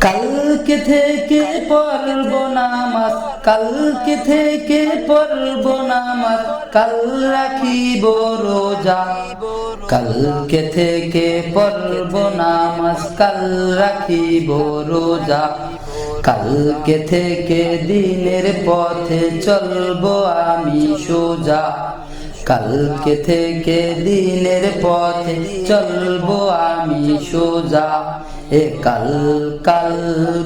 কালকে থেকে পড়ব নামাজ, কালকে থেকে পড়ব নামাজ, কাল রাখিব রোজা। কালকে থেকে পড়ব নামাজ, কাল রাখিব রোজা। কালকে থেকে দিনের পথে চলব আমি সোজা। কালকে থেকে দিনের পথে চলব আমি সোজা। এ কাল কাল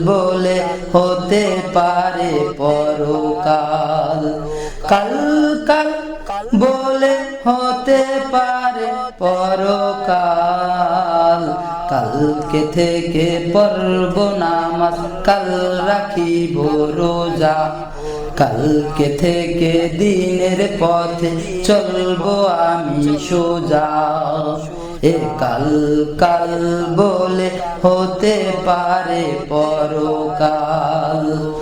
বলে হতে পারে পরকাল। কাল কাল বলে হতে পারে পরকাল। কালকে থেকে পড়ব নামাজ, কাল রাখিব রোজা। কালকে থেকে দিনের পথে চলব আমি সোজা। এ কাল কাল বলে হতে পারে পরকাল।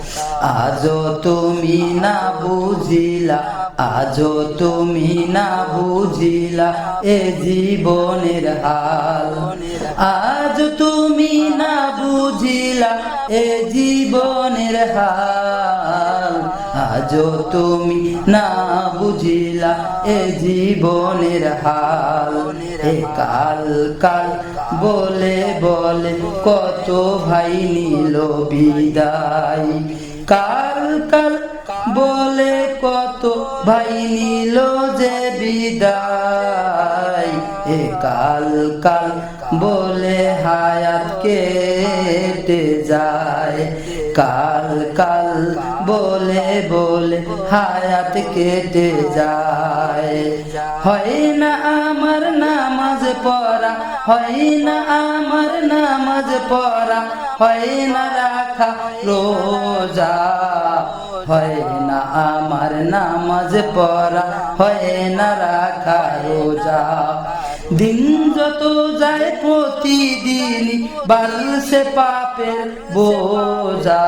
আজও তুমি না বুঝিলা, আজও তুমি না বুঝিলা এ জীবনের হাল। আজ তুমি না বুঝিলা এ জীবনের হাল। আজও তুমি না বুঝিলা এ জীবনের হাল। এ কাল কাল বলে বলে কত ভাই নিল বিদায়। কাল কাল বলে কত ভাই নিল যে বিদায়। এ কাল কাল বলে হায়াত কেটে যায়। কাল কাল বলে বলে হায়াত কেটে যায়। হয় না আমার নামাজ পড়া, হয় না আমার নামাজ পড়া, হয় না রাখা রোজা। হয় না আমার নামাজ পড়া, হয় না রাখা রোজা। দিন যত যায় প্রতিদিন বাড়ছে পাপের বোঝা।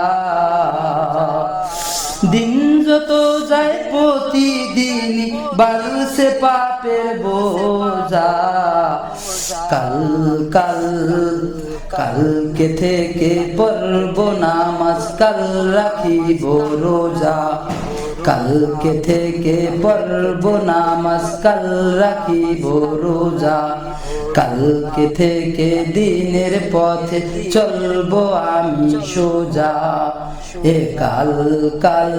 দিন যত যায় প্রতিদিন বাড়ছে পাপের বোঝা। কাল কাল কালকে থেকে পড়ব নামাজ, কাল রাখিব রোজা। কালকে থেকে পড়ব নামাজ, কাল রাখিব রোজা। কালকে থেকে দিনের পথে চলব আমি সোজা। এ কাল কাল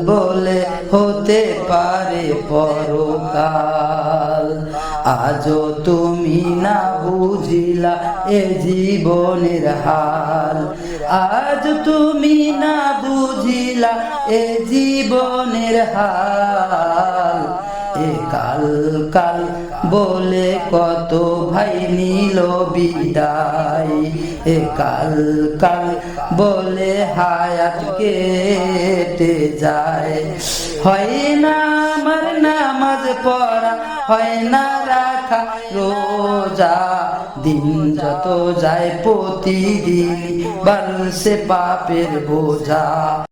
বলে হতে পারে পরকাল। আজও তুমি না বুঝিলা এ জীবনের হাল। আজ তুমি না বুঝিলা এ জীবনের হাল। এ কাল কাল বলে কত ভাই নিল বিদায়। এ কাল কাল বলে হায়াত কেটে যায়। হয় না আমার নামাজ পড়া, হয় না রাখা রোজা। দিন যত যায় প্রতিদিন বাড়ছে পাপের বোঝা।